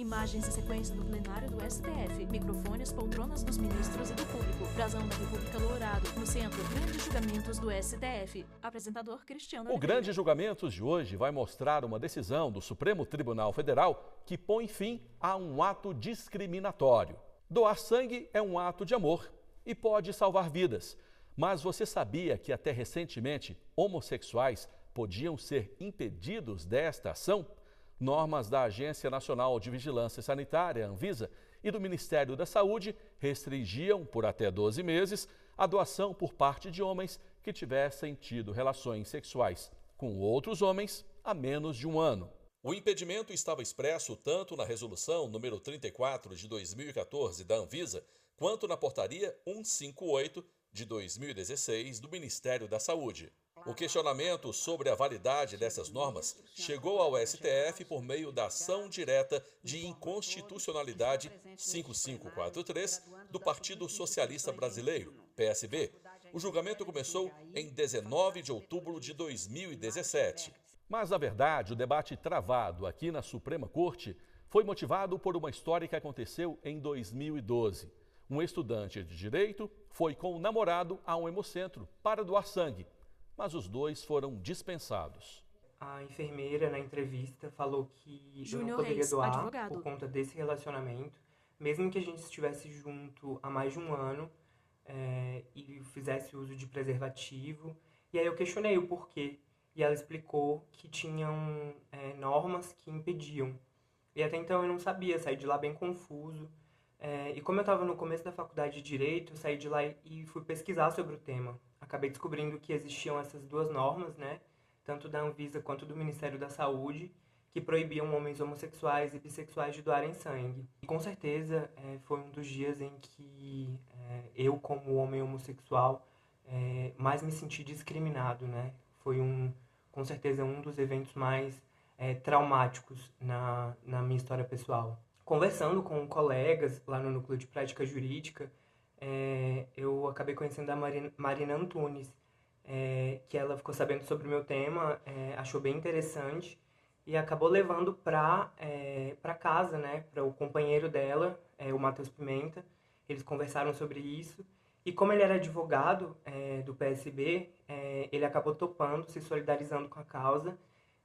Imagens e sequência do plenário do STF. Microfones, poltronas dos ministros e do público. Brasão da República Lourado. No centro, grandes julgamentos do STF. Apresentador Cristiano O Oliveira. Grande Julgamentos de hoje vai mostrar uma decisão do Supremo Tribunal Federal que põe fim a um ato discriminatório. Doar sangue é um ato de amor e pode salvar vidas. Mas você sabia que até recentemente homossexuais podiam ser impedidos desta ação? Normas da Agência Nacional de Vigilância Sanitária, Anvisa, e do Ministério da Saúde restringiam, por até 12 meses, a doação por parte de homens que tivessem tido relações sexuais com outros homens há menos de um ano. O impedimento estava expresso tanto na Resolução número 34 de 2014 da Anvisa, quanto na Portaria 158 de 2016 do Ministério da Saúde. O questionamento sobre a validade dessas normas chegou ao STF por meio da ação direta de inconstitucionalidade 5543 do Partido Socialista Brasileiro, PSB. O julgamento começou em 19 de outubro de 2017. Mas, na verdade, o debate travado aqui na Suprema Corte foi motivado por uma história que aconteceu em 2012. Um estudante de direito foi com o namorado a um hemocentro para doar sangue, mas os dois foram dispensados. A enfermeira, na entrevista, falou que eu não Júnior poderia Reis, doar advogado. por conta desse relacionamento, mesmo que a gente estivesse junto há mais de um ano e fizesse uso de preservativo. E aí eu questionei o porquê, e ela explicou que tinham normas que impediam. E até então eu não sabia, saí de lá bem confuso. E como eu estava no começo da faculdade de Direito, eu saí de lá e fui pesquisar sobre o tema. Acabei descobrindo que existiam essas duas normas, né, tanto da Anvisa quanto do Ministério da Saúde, que proibiam homens homossexuais e bissexuais de doarem sangue. E com certeza foi um dos dias em que eu, como homem homossexual, mais me senti discriminado, né? Foi com certeza um dos eventos mais traumáticos na minha história pessoal. Conversando com colegas lá no Núcleo de Prática Jurídica, eu acabei conhecendo a Marina Antunes, que ela ficou sabendo sobre o meu tema, achou bem interessante e acabou levando para casa, né, para o companheiro dela, o Matheus Pimenta. Eles conversaram sobre isso e como ele era advogado do PSB, ele acabou topando, se solidarizando com a causa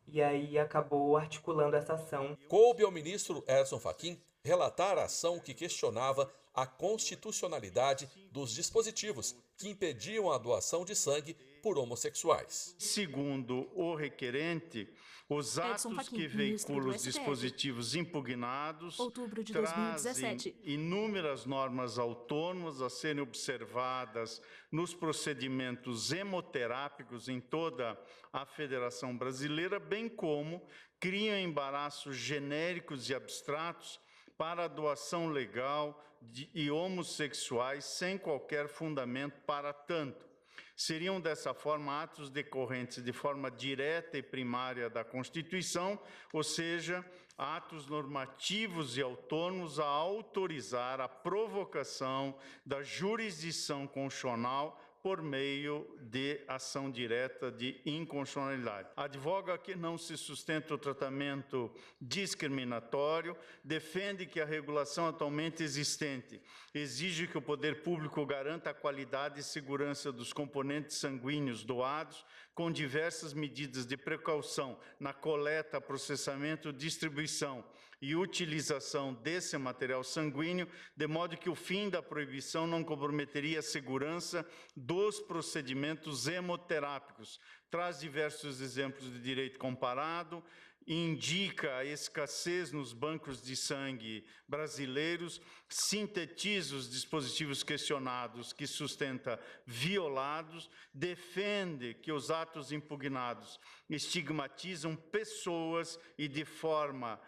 e aí acabou articulando essa ação. Coube ao ministro Edson Fachin relatar a ação que questionava a constitucionalidade dos dispositivos que impediam a doação de sangue por homossexuais. Segundo o requerente, os Edson atos Fachin, que ministro do veiculam os STF. dispositivos impugnados Outubro de trazem 2017. inúmeras normas autônomas a serem observadas nos procedimentos hemoterápicos em toda a Federação Brasileira, bem como criam embaraços genéricos e abstratos para a doação legal de homossexuais sem qualquer fundamento para tanto. Seriam, dessa forma, atos decorrentes de forma direta e primária da Constituição, ou seja, atos normativos e autônomos a autorizar a provocação da jurisdição constitucional por meio de ação direta de inconstitucionalidade. Advoga que não se sustenta o tratamento discriminatório, defende que a regulação atualmente existente exige que o poder público garanta a qualidade e segurança dos componentes sanguíneos doados, com diversas medidas de precaução na coleta, processamento, distribuição e utilização desse material sanguíneo, de modo que o fim da proibição não comprometeria a segurança dos procedimentos hemoterápicos. Traz diversos exemplos de direito comparado, indica a escassez nos bancos de sangue brasileiros, sintetiza os dispositivos questionados que sustenta violados, defende que os atos impugnados estigmatizam pessoas e de forma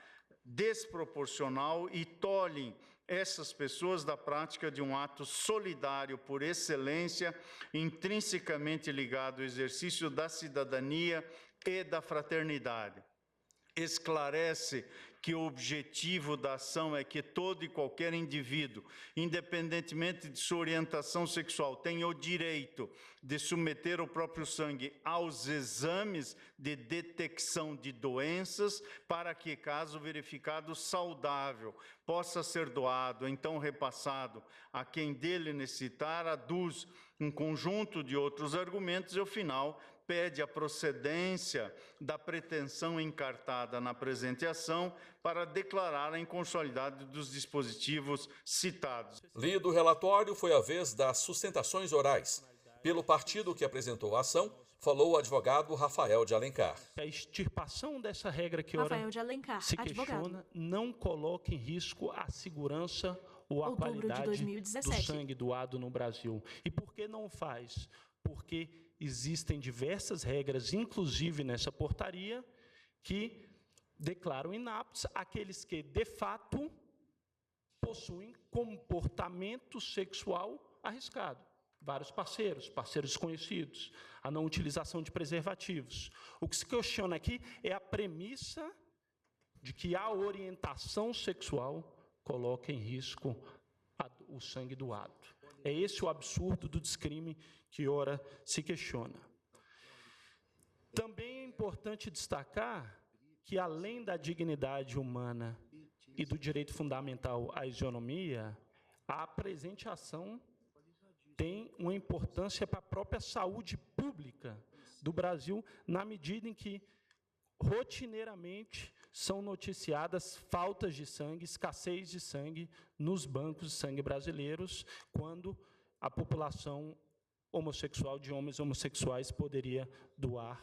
desproporcional e tolhem essas pessoas da prática de um ato solidário por excelência, intrinsecamente ligado ao exercício da cidadania e da fraternidade. Esclarece que o objetivo da ação é que todo e qualquer indivíduo, independentemente de sua orientação sexual, tenha o direito de submeter o próprio sangue aos exames de detecção de doenças, para que, caso verificado saudável, possa ser doado, então repassado a quem dele necessitar, aduz um conjunto de outros argumentos e, ao final, pede a procedência da pretensão encartada na presente ação para declarar a inconstitucionalidade dos dispositivos citados. Lido o relatório, foi a vez das sustentações orais. Pelo partido que apresentou a ação, falou o advogado Rafael de Alencar. A extirpação dessa regra que Rafael de Alencar, se advogado. questiona não coloca em risco a segurança ou a Outubro de qualidade 2017. do sangue doado no Brasil. E por que não faz? Porque existem diversas regras, inclusive nessa portaria, que declaram inaptos aqueles que, de fato, possuem comportamento sexual arriscado. Vários parceiros conhecidos, a não utilização de preservativos. O que se questiona aqui é a premissa de que a orientação sexual coloca em risco o sangue doado. É esse o absurdo do descrime que ora se questiona. Também é importante destacar que, além da dignidade humana e do direito fundamental à isonomia, a presente ação tem uma importância para a própria saúde pública do Brasil, na medida em que, rotineiramente, são noticiadas faltas de sangue, escassez de sangue nos bancos de sangue brasileiros, quando a população homossexual, de homens homossexuais, poderia doar,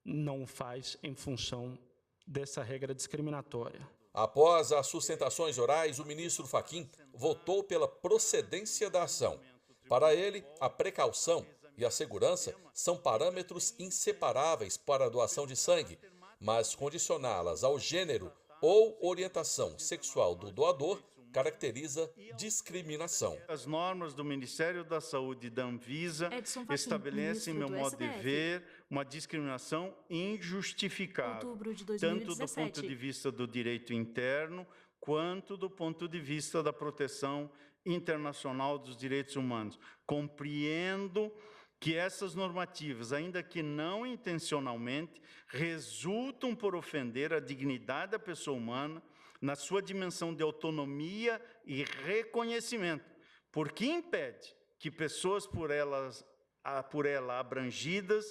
não faz em função dessa regra discriminatória. Após as sustentações orais, o ministro Fachin votou pela procedência da ação. Para ele, a precaução e a segurança são parâmetros inseparáveis para a doação de sangue, mas condicioná-las ao gênero ou orientação sexual do doador caracteriza discriminação. As normas do Ministério da Saúde e da Anvisa estabelecem, meu modo de ver, uma discriminação injustificável, Outubro de 2017. tanto do ponto de vista do direito interno, quanto do ponto de vista da proteção internacional dos direitos humanos. Compreendo que essas normativas, ainda que não intencionalmente, resultam por ofender a dignidade da pessoa humana na sua dimensão de autonomia e reconhecimento, porque impede que pessoas por ela abrangidas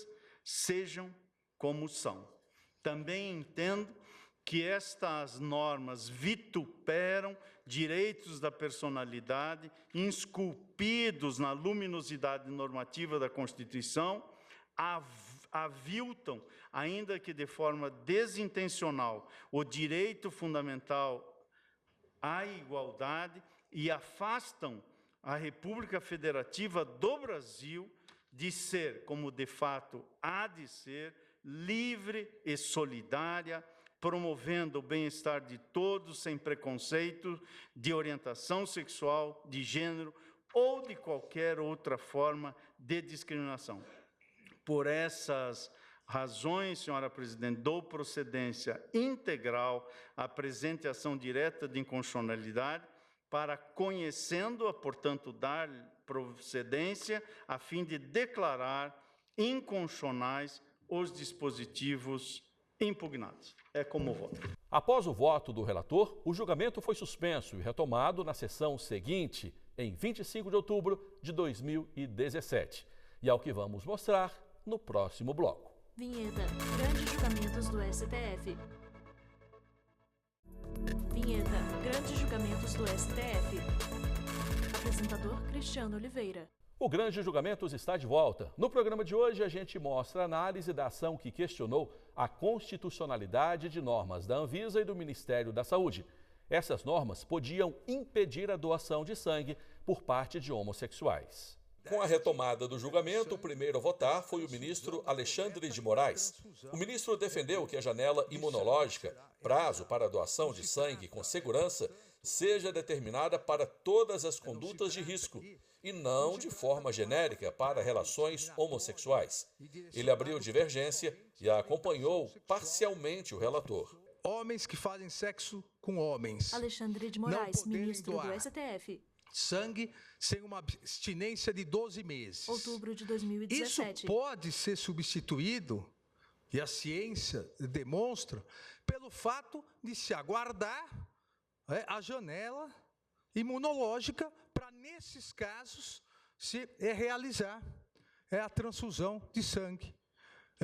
sejam como são. Também entendo que estas normas vituperam direitos da personalidade, esculpidos na luminosidade normativa da Constituição, aviltam, ainda que de forma desintencional, o direito fundamental à igualdade e afastam a República Federativa do Brasil de ser, como de fato há de ser, livre e solidária, promovendo o bem-estar de todos, sem preconceito de orientação sexual, de gênero ou de qualquer outra forma de discriminação. Por essas razões, senhora presidente, dou procedência integral à presente ação direta de inconstitucionalidade, para, conhecendo-a, portanto, dar procedência, a fim de declarar inconstitucionais os dispositivos impugnados. É como voto. Após o voto do relator, o julgamento foi suspenso e retomado na sessão seguinte, em 25 de outubro de 2017. E é o que vamos mostrar no próximo bloco. Vinheta. Grandes julgamentos do STF. Vinheta. Grandes julgamentos do STF. Apresentador Cristiano Oliveira. O Grande Julgamentos está de volta. No programa de hoje, a gente mostra a análise da ação que questionou a constitucionalidade de normas da Anvisa e do Ministério da Saúde. Essas normas podiam impedir a doação de sangue por parte de homossexuais. Com a retomada do julgamento, o primeiro a votar foi o ministro Alexandre de Moraes. O ministro defendeu que a janela imunológica, prazo para a doação de sangue com segurança, seja determinada para todas as condutas de risco e não de forma genérica para relações homossexuais. Ele abriu divergência e acompanhou parcialmente o relator. homens que fazem sexo com homens Alexandre de Moraes, poderem ministro doar do STF. sangue sem uma abstinência de 12 meses. Outubro de Isso 2017. pode ser substituído, e a ciência demonstra, pelo fato de se aguardar a janela imunológica para, nesses casos, se realizar a transfusão de sangue.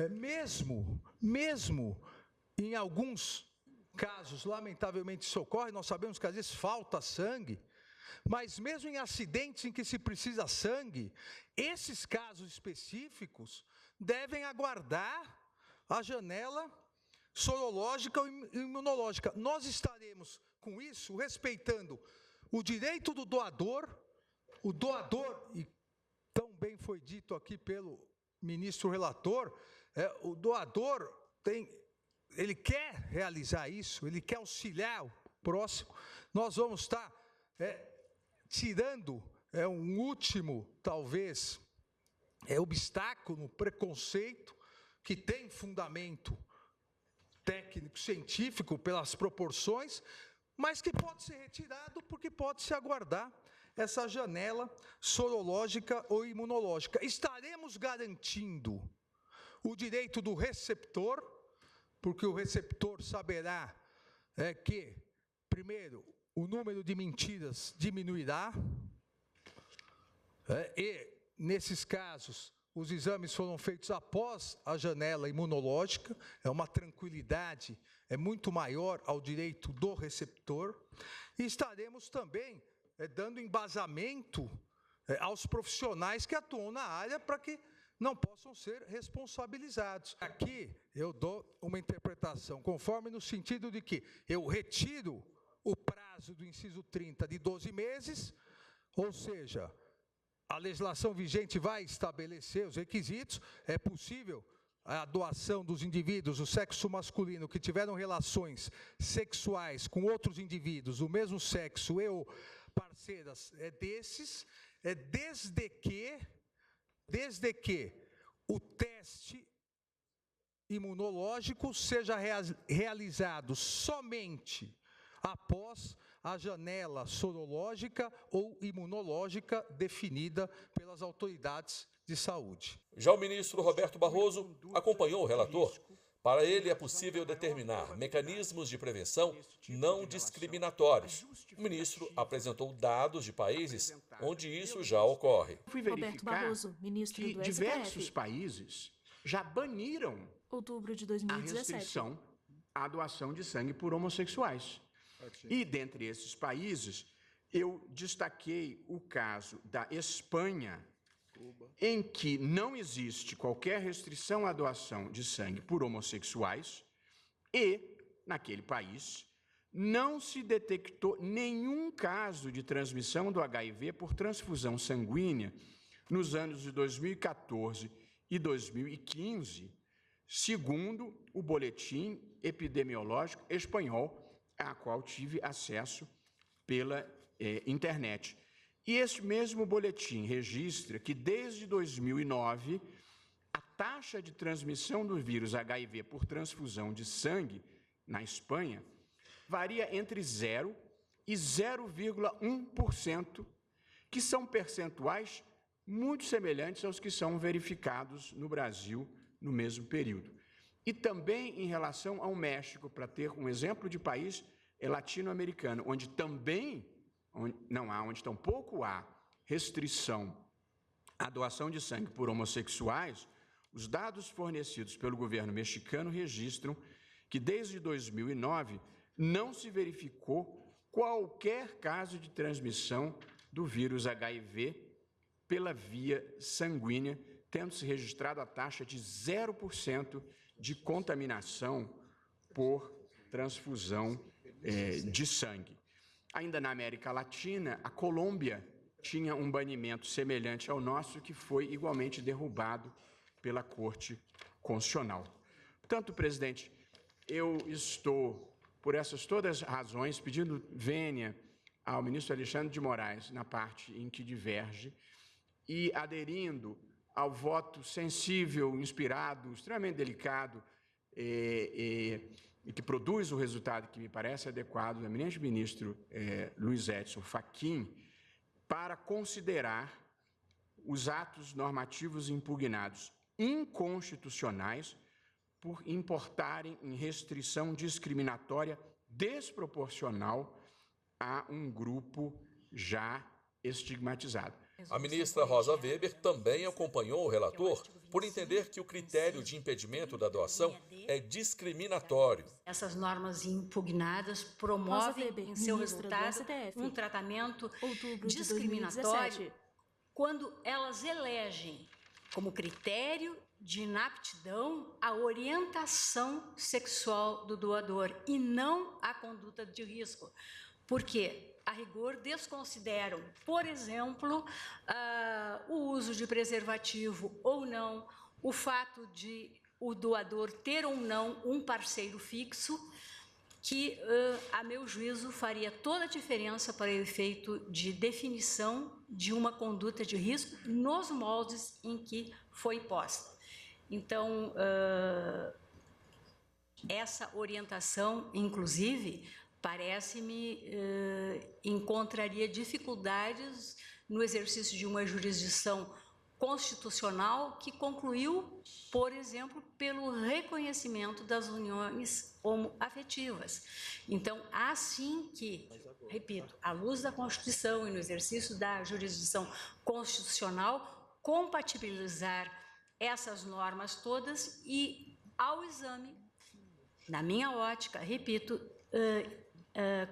Mesmo em alguns casos, lamentavelmente isso ocorre, nós sabemos que às vezes falta sangue, mas mesmo em acidentes em que se precisa sangue, esses casos específicos devem aguardar a janela sorológica ou imunológica. Nós estaremos, com isso, respeitando o direito do doador, e tão bem foi dito aqui pelo ministro relator, o doador ele quer realizar isso, ele quer auxiliar o próximo. Nós vamos estar tirando um último, talvez, obstáculo no preconceito, que tem fundamento técnico, científico, pelas proporções, mas que pode ser retirado porque pode-se aguardar essa janela sorológica ou imunológica. Estaremos garantindo o direito do receptor, porque o receptor saberá que, primeiro, o número de mentiras diminuirá, e, nesses casos, os exames foram feitos após a janela imunológica, é uma tranquilidade muito maior ao direito do receptor, e estaremos também dando embasamento aos profissionais que atuam na área para que não possam ser responsabilizados. Aqui eu dou uma interpretação conforme no sentido de que eu retiro o prazo do inciso 30 de 12 meses, ou seja, a legislação vigente vai estabelecer os requisitos, é possível a doação dos indivíduos do sexo masculino que tiveram relações sexuais com outros indivíduos do mesmo sexo e ou parceiras desses, desde que o teste imunológico seja realizado somente após a janela sorológica ou imunológica definida pelas autoridades de saúde. Já o ministro Roberto Barroso acompanhou o relator. Para ele, é possível determinar mecanismos de prevenção não discriminatórios. O ministro apresentou dados de países onde isso já ocorre. Fui Roberto verificar Barroso, ministro que do diversos STF. países já baniram Outubro de a 2017. restrição à doação de sangue por homossexuais. E, dentre esses países, eu destaquei o caso da Espanha, em que não existe qualquer restrição à doação de sangue por homossexuais e, naquele país, não se detectou nenhum caso de transmissão do HIV por transfusão sanguínea nos anos de 2014 e 2015, segundo o boletim epidemiológico espanhol, a qual tive acesso pela internet. E este mesmo boletim registra que, desde 2009, a taxa de transmissão do vírus HIV por transfusão de sangue na Espanha varia entre 0 e 0,1%, que são percentuais muito semelhantes aos que são verificados no Brasil no mesmo período. E também em relação ao México, para ter um exemplo de país latino-americano, onde tampouco há restrição à doação de sangue por homossexuais, os dados fornecidos pelo governo mexicano registram que, desde 2009, não se verificou qualquer caso de transmissão do vírus HIV pela via sanguínea, tendo-se registrado a taxa de 0% de contaminação por transfusão de sangue. Ainda na América Latina, a Colômbia tinha um banimento semelhante ao nosso, que foi igualmente derrubado pela Corte Constitucional. Portanto, presidente, eu estou, por essas todas as razões, pedindo vênia ao ministro Alexandre de Moraes na parte em que diverge e aderindo ao voto sensível, inspirado, extremamente delicado e que produz o resultado que me parece adequado do eminente ministro Luiz Edson Fachin, para considerar os atos normativos impugnados inconstitucionais por importarem em restrição discriminatória desproporcional a um grupo já estigmatizado. A ministra Rosa Weber também acompanhou o relator por entender que o critério de impedimento da doação é discriminatório. Essas normas impugnadas promovem em seu resultado um tratamento discriminatório quando elas elegem como critério de inaptidão a orientação sexual do doador e não a conduta de risco. Porque, a rigor, desconsideram, por exemplo, o uso de preservativo ou não, o fato de o doador ter ou não um parceiro fixo, que, a meu juízo, faria toda a diferença para o efeito de definição de uma conduta de risco nos moldes em que foi posta. Então, essa orientação, inclusive, parece-me encontraria dificuldades no exercício de uma jurisdição constitucional que concluiu, por exemplo, pelo reconhecimento das uniões homoafetivas. Então, assim que, repito, à luz da Constituição e no exercício da jurisdição constitucional, compatibilizar essas normas todas e, ao exame, na minha ótica, repito,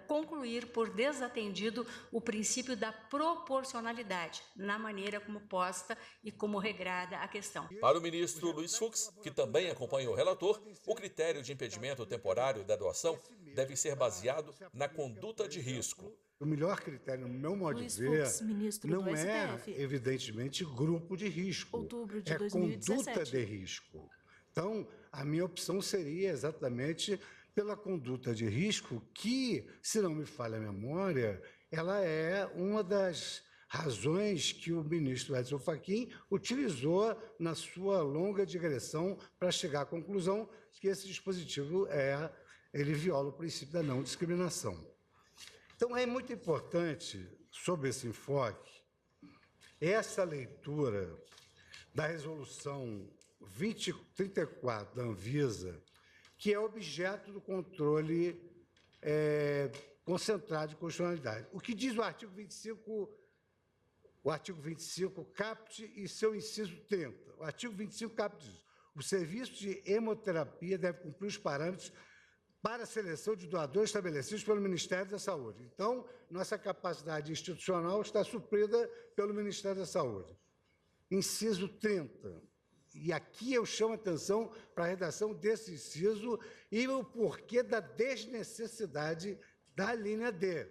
concluir por desatendido o princípio da proporcionalidade na maneira como posta e como regrada a questão. Para o ministro Luiz Fux, que também acompanha o relator, o critério de impedimento temporário da doação deve ser baseado na conduta de risco. O melhor critério, no meu modo de ver, não é, evidentemente, grupo de risco, é conduta de risco. Então, a minha opção seria exatamente pela conduta de risco, que, se não me falha a memória, ela é uma das razões que o ministro Edson Fachin utilizou na sua longa digressão para chegar à conclusão que esse dispositivo ele viola o princípio da não discriminação. Então, é muito importante, sob esse enfoque, essa leitura da resolução 2034 da Anvisa, que é objeto do controle concentrado de constitucionalidade. O que diz o artigo 25 caput e seu inciso 30. O artigo 25 caput diz: o serviço de hemoterapia deve cumprir os parâmetros para a seleção de doadores estabelecidos pelo Ministério da Saúde. Então, nossa capacidade institucional está suprida pelo Ministério da Saúde. Inciso 30. E aqui eu chamo a atenção para a redação desse inciso e o porquê da desnecessidade da linha D.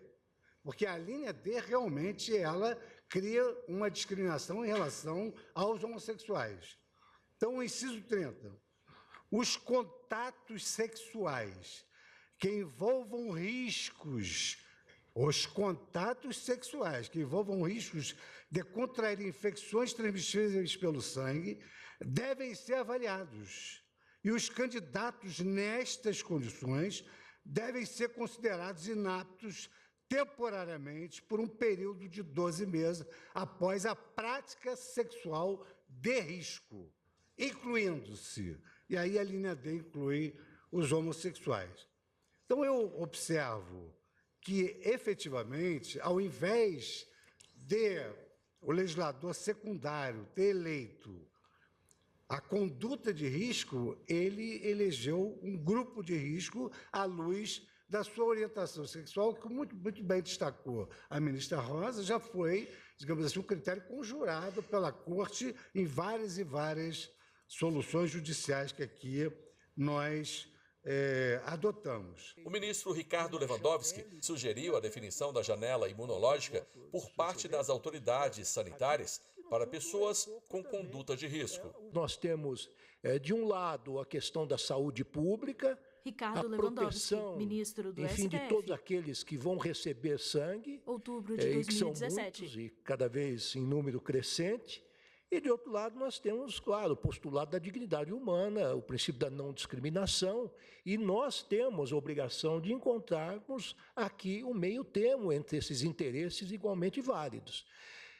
Porque a linha D, realmente, ela cria uma discriminação em relação aos homossexuais. Então, o inciso 30. Os contatos sexuais que envolvam riscos, de contrair infecções transmissíveis pelo sangue devem ser avaliados. E os candidatos nestas condições devem ser considerados inaptos temporariamente por um período de 12 meses após a prática sexual de risco, incluindo-se, e aí a linha D inclui os homossexuais. Então, eu observo que, efetivamente, ao invés de o legislador secundário ter eleito a conduta de risco, ele elegeu um grupo de risco à luz da sua orientação sexual, que muito bem destacou a ministra Rosa, já foi, digamos assim, um critério conjurado pela Corte em várias e várias soluções judiciais que aqui nós adotamos. O ministro Ricardo Lewandowski sugeriu a definição da janela imunológica por parte das autoridades sanitárias para pessoas com conduta de risco. Nós temos, de um lado, a questão da saúde pública, Ricardo a proteção, ministro do enfim, STF. de todos aqueles que vão receber sangue, outubro de 2017. que são muitos e cada vez em número crescente, E, de outro lado, nós temos, claro, o postulado da dignidade humana, o princípio da não discriminação, e nós temos a obrigação de encontrarmos aqui um meio termo entre esses interesses igualmente válidos.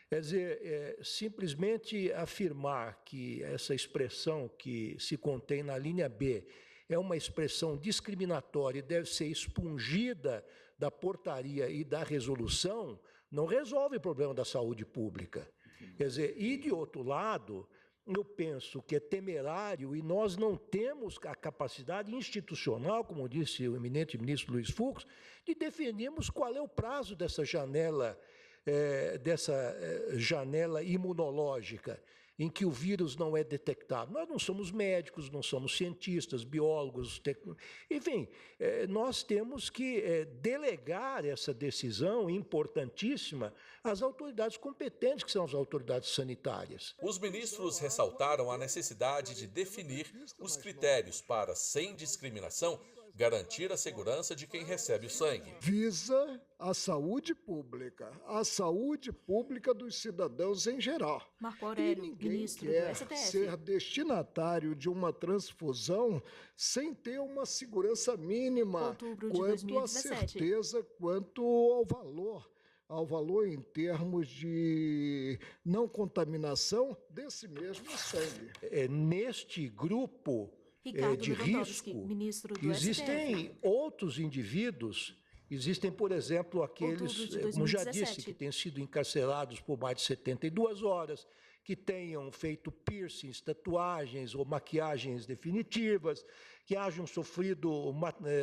Quer dizer, simplesmente afirmar que essa expressão que se contém na linha B é uma expressão discriminatória e deve ser expungida da portaria e da resolução, não resolve o problema da saúde pública. Quer dizer, e de outro lado, eu penso que é temerário e nós não temos a capacidade institucional, como disse o eminente ministro Luiz Fux, de definirmos qual é o prazo dessa janela imunológica em que o vírus não é detectado. Nós não somos médicos, não somos cientistas, biólogos, enfim, nós temos que delegar essa decisão importantíssima às autoridades competentes, que são as autoridades sanitárias. Os ministros ressaltaram a necessidade de definir os critérios para, sem discriminação, garantir a segurança de quem recebe o sangue. Visa a saúde pública dos cidadãos em geral. Marco Aurélio, e ninguém ministro quer do STF. ser destinatário de uma transfusão sem ter uma segurança mínima quanto à certeza, quanto ao valor em termos de não contaminação desse mesmo sangue. Neste grupo de risco, existem outros indivíduos, existem, por exemplo, aqueles, como já disse, que têm sido encarcerados por mais de 72 horas, que tenham feito piercings, tatuagens ou maquiagens definitivas, que hajam sofrido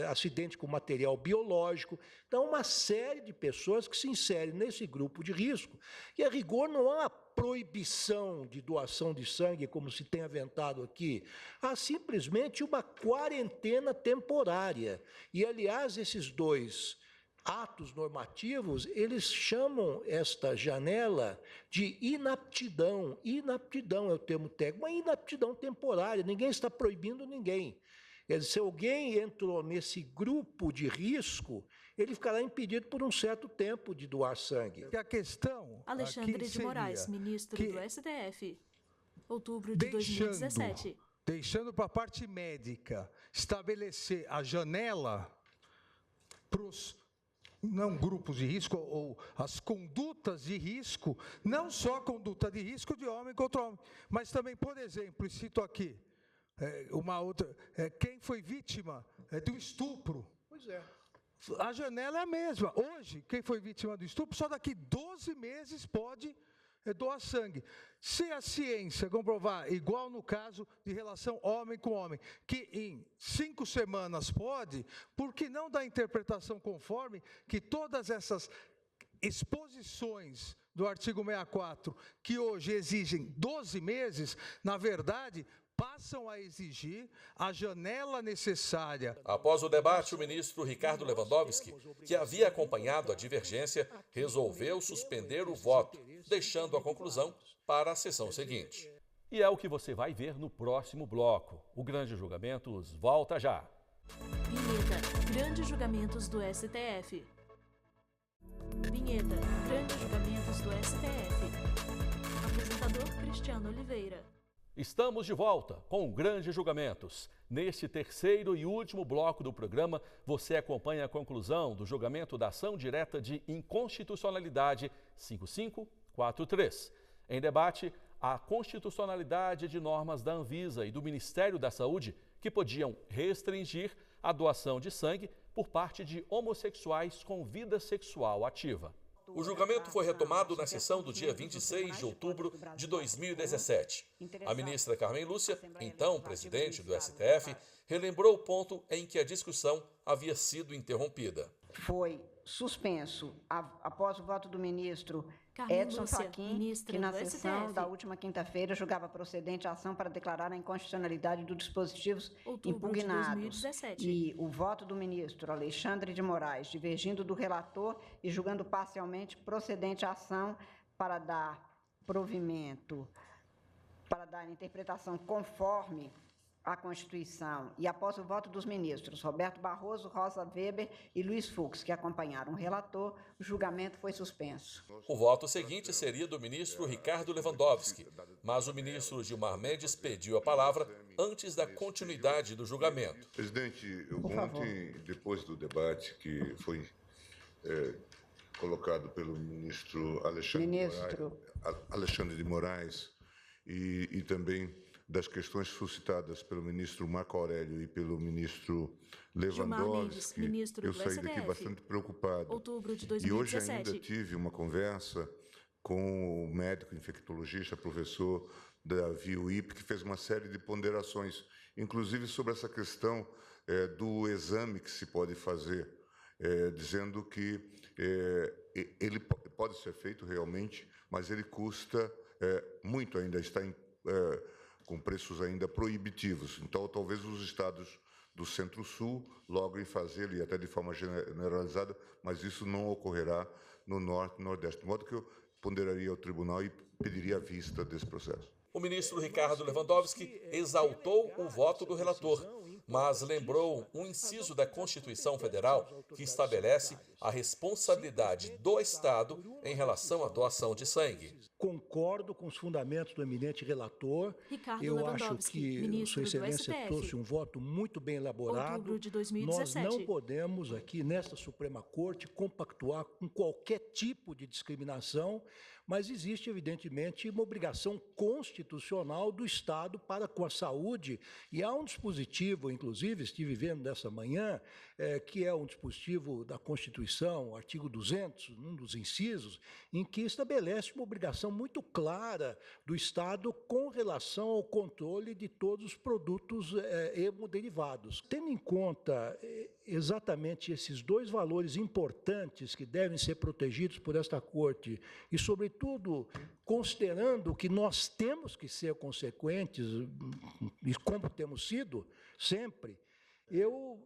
acidente com material biológico. Então, uma série de pessoas que se inserem nesse grupo de risco. E, a rigor, não há proibição de doação de sangue, como se tem aventado aqui. Há simplesmente uma quarentena temporária. E, aliás, esses dois atos normativos, eles chamam esta janela de inaptidão. Inaptidão é o termo técnico, uma inaptidão temporária. Ninguém está proibindo ninguém. Quer dizer, se alguém entrou nesse grupo de risco, ele ficará impedido por um certo tempo de doar sangue. A questão Alexandre de Moraes, ministro do STF, outubro de 2017. Deixando para a parte médica estabelecer a janela para os grupos de risco ou as condutas de risco, não só a conduta de risco de homem contra homem, mas também, por exemplo, e cito aqui, uma outra, quem foi vítima de um estupro. Pois é. A janela é a mesma. Hoje, quem foi vítima do estupro, só daqui 12 meses pode doar sangue. Se a ciência comprovar, igual no caso de relação homem com homem, que em 5 semanas pode, por que não dar interpretação conforme que todas essas exposições do artigo 64, que hoje exigem 12 meses, na verdade, passam a exigir a janela necessária. Após o debate, o ministro Ricardo Lewandowski, que havia acompanhado a divergência, resolveu suspender o voto, deixando a conclusão para a sessão seguinte. E é o que você vai ver no próximo bloco. O Grande Julgamentos volta já. Vinheta, Grandes Julgamentos do STF. Vinheta, Grandes Julgamentos do STF. Apresentador Cristiano Oliveira. Estamos de volta com Grandes Julgamentos. Neste terceiro e último bloco do programa, você acompanha a conclusão do julgamento da ação direta de inconstitucionalidade 5543. Em debate, a constitucionalidade de normas da Anvisa e do Ministério da Saúde que podiam restringir a doação de sangue por parte de homossexuais com vida sexual ativa. O julgamento foi retomado na sessão do dia 26 de outubro de 2017. A ministra Carmen Lúcia, então presidente do STF, relembrou o ponto em que a discussão havia sido interrompida. Foi suspenso após o voto do ministro Edson Fachin, que na sessão da última quinta-feira julgava procedente a ação para declarar a inconstitucionalidade dos dispositivos impugnados. E o voto do ministro Alexandre de Moraes, divergindo do relator e julgando parcialmente procedente a ação para dar provimento, para dar interpretação conforme à Constituição e após o voto dos ministros Roberto Barroso, Rosa Weber e Luiz Fux, que acompanharam o relator, o julgamento foi suspenso. O voto seguinte seria do ministro Ricardo Lewandowski, mas o ministro Gilmar Mendes pediu a palavra antes da continuidade do julgamento. Presidente, ontem, depois do debate que foi colocado pelo ministro Alexandre de Moraes e também das questões suscitadas pelo ministro Marco Aurélio e pelo ministro Lewandowski, eu saí daqui bastante preocupado. Outubro de 2017. E hoje ainda tive uma conversa com o médico infectologista, professor Davi Uip, que fez uma série de ponderações, inclusive sobre essa questão do exame que se pode fazer, dizendo que ele pode ser feito realmente, mas ele custa muito ainda, está com preços ainda proibitivos. Então, talvez os estados do Centro-Sul logrem fazê-lo, e até de forma generalizada, mas isso não ocorrerá no Norte e Nordeste. De modo que eu ponderaria ao tribunal e pediria a vista desse processo. O ministro Ricardo Lewandowski exaltou o voto do relator, mas lembrou um inciso da Constituição Federal que estabelece a responsabilidade do Estado em relação à doação de sangue. Concordo com os fundamentos do eminente relator. Eu acho que Sua Excelência trouxe um voto muito bem elaborado. Outubro de 2017. Nós não podemos aqui, nesta Suprema Corte, compactuar com qualquer tipo de discriminação, mas existe, evidentemente, uma obrigação constitucional do Estado para com a saúde, e há um dispositivo, inclusive, estive vendo nessa manhã, que é um dispositivo da Constituição, artigo 200, um dos incisos, em que estabelece uma obrigação muito clara do Estado com relação ao controle de todos os produtos hemoderivados. Tendo em conta exatamente esses dois valores importantes que devem ser protegidos por esta Corte e, sobretudo, considerando que nós temos que ser consequentes, e como temos sido sempre, eu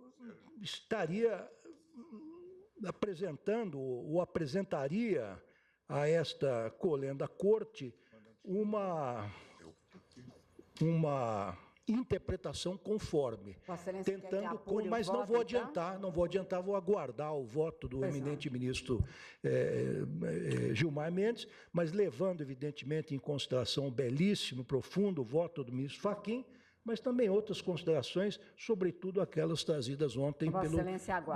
estaria apresentaria a esta colenda Corte uma interpretação conforme, tentando, mas não vou adiantar, vou aguardar o voto do eminente ministro Gilmar Mendes, mas levando, evidentemente, em consideração o belíssimo, profundo voto do ministro Fachin, mas também outras considerações, sobretudo aquelas trazidas ontem pelo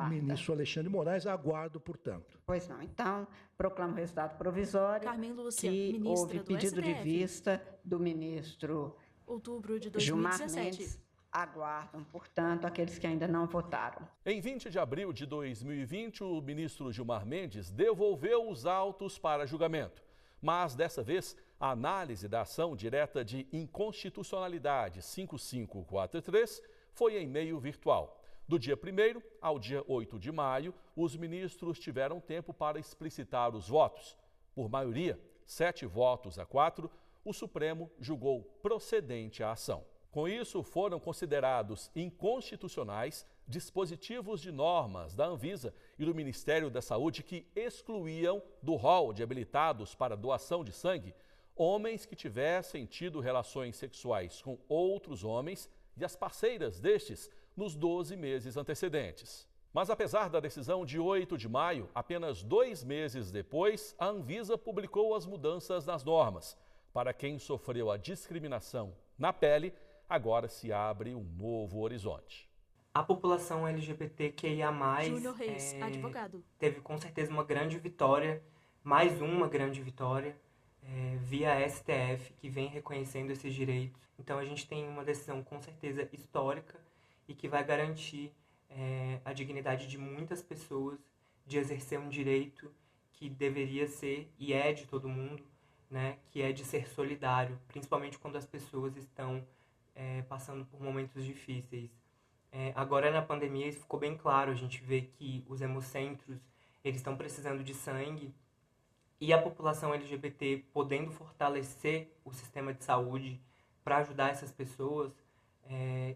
ministro Alexandre de Moraes. Aguardo, portanto. Pois não. Então, proclamo o resultado provisório. Carmen Lúcia, que houve pedido de vista do ministro Outubro de 2017. Gilmar Mendes. Aguardam, portanto, aqueles que ainda não votaram. Em 20 de abril de 2020, o ministro Gilmar Mendes devolveu os autos para julgamento. Mas, dessa vez, a análise da ação direta de inconstitucionalidade 5543 foi em meio virtual. Do dia 1º ao dia 8 de maio, os ministros tiveram tempo para explicitar os votos. Por maioria, 7 votos a 4, o Supremo julgou procedente a ação. Com isso, foram considerados inconstitucionais dispositivos de normas da Anvisa e do Ministério da Saúde que excluíam do rol de habilitados para doação de sangue homens que tivessem tido relações sexuais com outros homens e as parceiras destes nos 12 meses antecedentes. Mas apesar da decisão de 8 de maio, apenas 2 meses depois, a Anvisa publicou as mudanças nas normas. Para quem sofreu a discriminação na pele, agora se abre um novo horizonte. A população LGBTQIA+, Júnior Reis, advogado, teve com certeza uma grande vitória, mais uma grande vitória, via STF, que vem reconhecendo esses direitos. Então a gente tem uma decisão com certeza histórica e que vai garantir a dignidade de muitas pessoas de exercer um direito que deveria ser e é de todo mundo, né, que é de ser solidário, principalmente quando as pessoas estão passando por momentos difíceis. Agora na pandemia isso ficou bem claro, a gente vê que os hemocentros eles estão precisando de sangue e a população LGBT podendo fortalecer o sistema de saúde para ajudar essas pessoas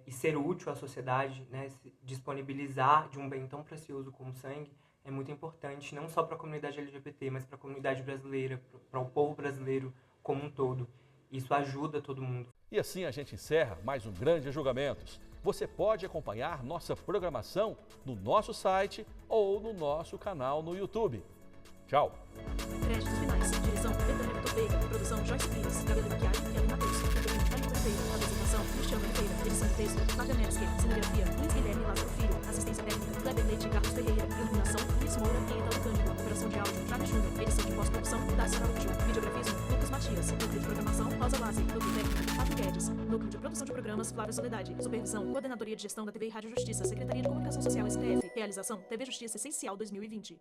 e ser útil à sociedade, né, se disponibilizar de um bem tão precioso como o sangue, é muito importante, não só para a comunidade LGBT, mas para a comunidade brasileira, para o povo brasileiro como um todo. Isso ajuda todo mundo. E assim a gente encerra mais um Grande Julgamentos. Você pode acompanhar nossa programação no nosso site ou no nosso canal no YouTube. Tchau! Créditos finais. Direção, Betânia Vitor Veiga. Produção, Joyce Pires. Cabelo e maquiagem, Kelly Matheus. Figurino, Thalita Oliveira. Apresentação, Cristiano Oliveira. Edição de texto, Flávia Metzger. Cenografia, Luiz Guilherme Lázaro Filho. Assistência técnica, Kleber Leite e Carlos Ferreira. Iluminação, Luiz Moura e Italo Cândido. Operação de áudio, Flávio Júnior. Edição de pós-produção, Dácio Araújo. Videografismo, Lucas Matias. Núcleo de programação, Rosa Lazzi. Núcleo técnico, Fábio Guedes. Núcleo de produção de programas, Flávio Soledade. Supervisão, Coordenadoria de Gestão da TV e Rádio Justiça. Secretaria de Comunicação Social, STF. Realização, TV Justiça Essencial 2020.